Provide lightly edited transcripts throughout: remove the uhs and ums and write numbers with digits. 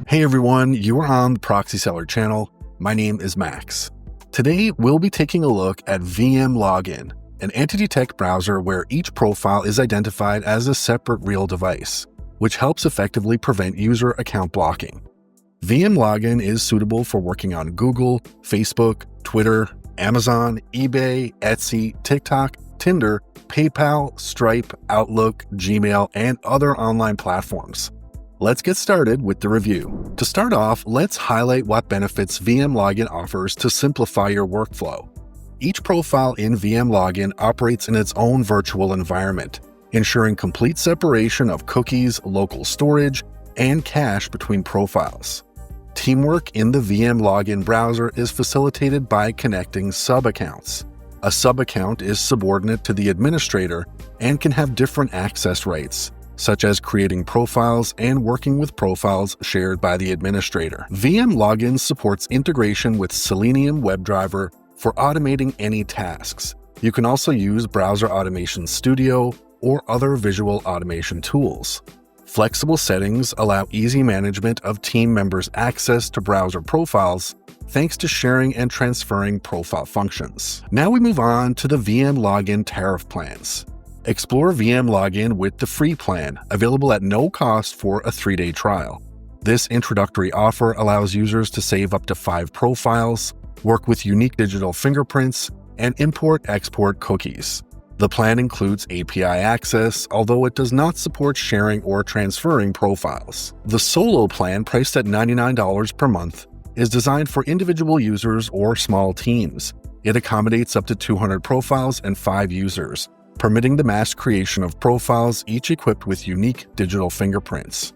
Hey everyone, you are on the Proxy-Seller channel. My name is Max. Today, we'll be taking a look at VMlogin, an antidetect browser where each profile is identified as a separate real device, which helps effectively prevent user account blocking. VMlogin is suitable for working on Google, Facebook, Twitter, Amazon, eBay, Etsy, TikTok, Tinder, PayPal, Stripe, Outlook, Gmail, and other online platforms. Let's get started with the review. To start off, let's highlight what benefits VMlogin offers to simplify your workflow. Each profile in VMlogin operates in its own virtual environment, ensuring complete separation of cookies, local storage, and cache between profiles. Teamwork in the VMlogin browser is facilitated by connecting sub-accounts. A sub-account is subordinate to the administrator and can have different access rights, such as creating profiles and working with profiles shared by the administrator. VMlogin supports integration with Selenium WebDriver for automating any tasks. You can also use Browser Automation Studio or other visual automation tools. Flexible settings allow easy management of team members' access to browser profiles thanks to sharing and transferring profile functions. Now we move on to the VMlogin tariff plans. Explore VMlogin with the free plan, available at no cost for a 3-day trial. This introductory offer allows users to save up to 5 profiles, work with unique digital fingerprints, and import-export cookies. The plan includes API access, although it does not support sharing or transferring profiles. The solo plan, priced at $99 per month, is designed for individual users or small teams. It accommodates up to 200 profiles and 5 users, permitting the mass creation of profiles, each equipped with unique digital fingerprints.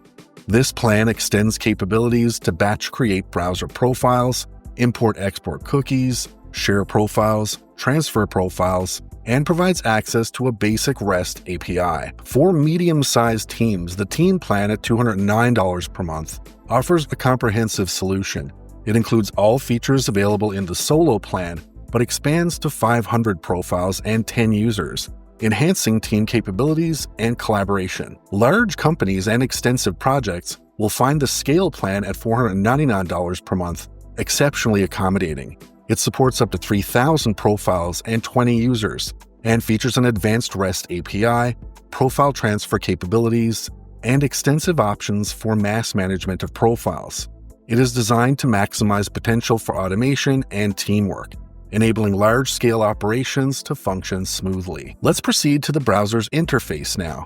This plan extends capabilities to batch create browser profiles, import-export cookies, share profiles, transfer profiles, and provides access to a basic REST API. For medium-sized teams, the team plan at $209 per month offers a comprehensive solution. It includes all features available in the solo plan, but expands to 500 profiles and 10 users, enhancing team capabilities and collaboration. Large companies and extensive projects will find the scale plan at $499 per month exceptionally accommodating. It supports up to 3,000 profiles and 20 users, and features an advanced REST API, profile transfer capabilities, and extensive options for mass management of profiles. It is designed to maximize potential for automation and teamwork, enabling large-scale operations to function smoothly. Let's proceed to the browser's interface now.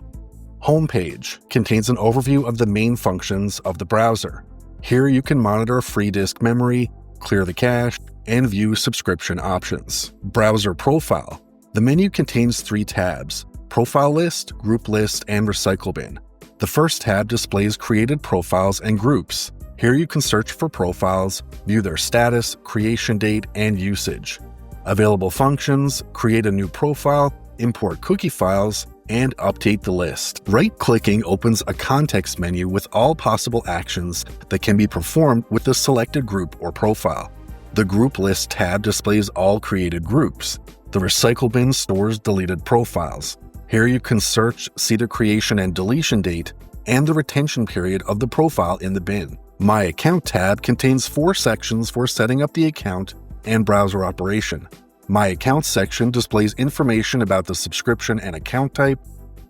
Homepage contains an overview of the main functions of the browser. Here you can monitor free disk memory, clear the cache, and view subscription options. Browser Profile. The menu contains 3 tabs: Profile List, Group List, and Recycle Bin. The first tab displays created profiles and groups. Here you can search for profiles, view their status, creation date, and usage. Available functions: create a new profile, import cookie files, and update the list. Right-clicking opens a context menu with all possible actions that can be performed with the selected group or profile. The Group List tab displays all created groups. The Recycle Bin stores deleted profiles. Here you can search, see the creation and deletion date, and the retention period of the profile in the bin. My Account tab contains 4 sections for setting up the account and browser operation. My Account section displays information about the subscription and account type,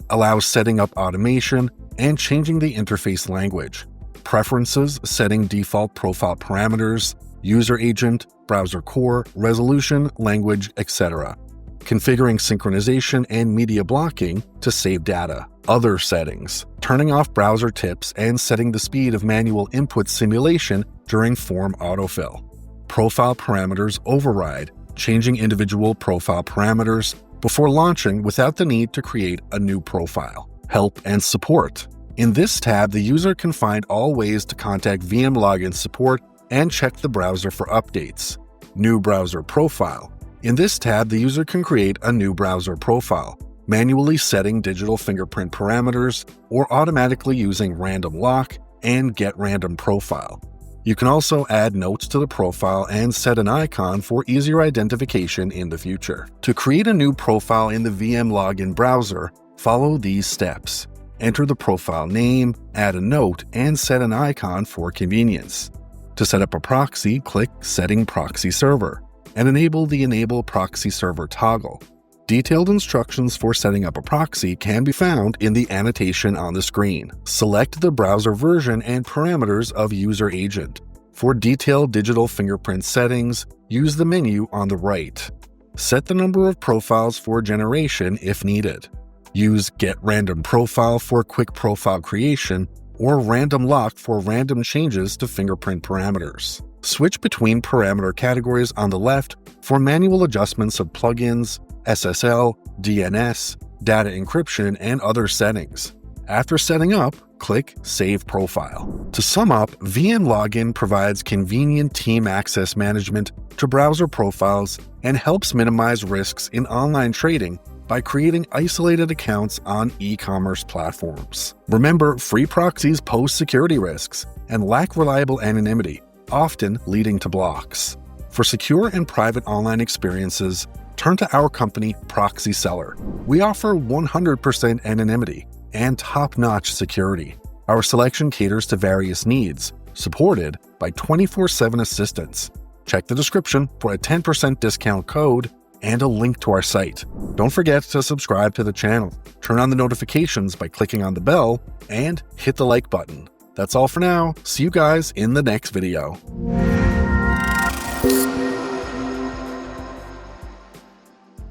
allows setting up automation, and changing the interface language. Preferences, setting default profile parameters, user agent, browser core, resolution, language, etc. Configuring synchronization and media blocking to save data. Other settings, turning off browser tips and setting the speed of manual input simulation during form autofill. Profile parameters override, changing individual profile parameters before launching without the need to create a new profile. Help and support. In this tab, the user can find all ways to contact VMlogin support and check the browser for updates. New browser profile. In this tab, the user can create a new browser profile, manually setting digital fingerprint parameters or automatically using random lock and get random profile. You can also add notes to the profile and set an icon for easier identification in the future. To create a new profile in the VMlogin browser, follow these steps. Enter the profile name, add a note, and set an icon for convenience. To set up a proxy, click Setting Proxy Server and enable the Enable Proxy Server toggle. Detailed instructions for setting up a proxy can be found in the annotation on the screen. Select the browser version and parameters of User Agent. For detailed digital fingerprint settings, use the menu on the right. Set the number of profiles for generation if needed. Use Get Random Profile for quick profile creation or Random Lock for random changes to fingerprint parameters. Switch between parameter categories on the left for manual adjustments of plugins, SSL, DNS, data encryption, and other settings. After setting up, click Save Profile. To sum up, VMlogin provides convenient team access management to browser profiles and helps minimize risks in online trading by creating isolated accounts on e-commerce platforms. Remember, free proxies pose security risks and lack reliable anonymity, often leading to blocks. For secure and private online experiences, turn to our company, Proxy-Seller. We offer 100% anonymity and top-notch security. Our selection caters to various needs, supported by 24/7 assistance. Check the description for a 10% discount code and a link to our site. Don't forget to subscribe to the channel, turn on the notifications by clicking on the bell, and hit the like button. That's all for now. See you guys in the next video.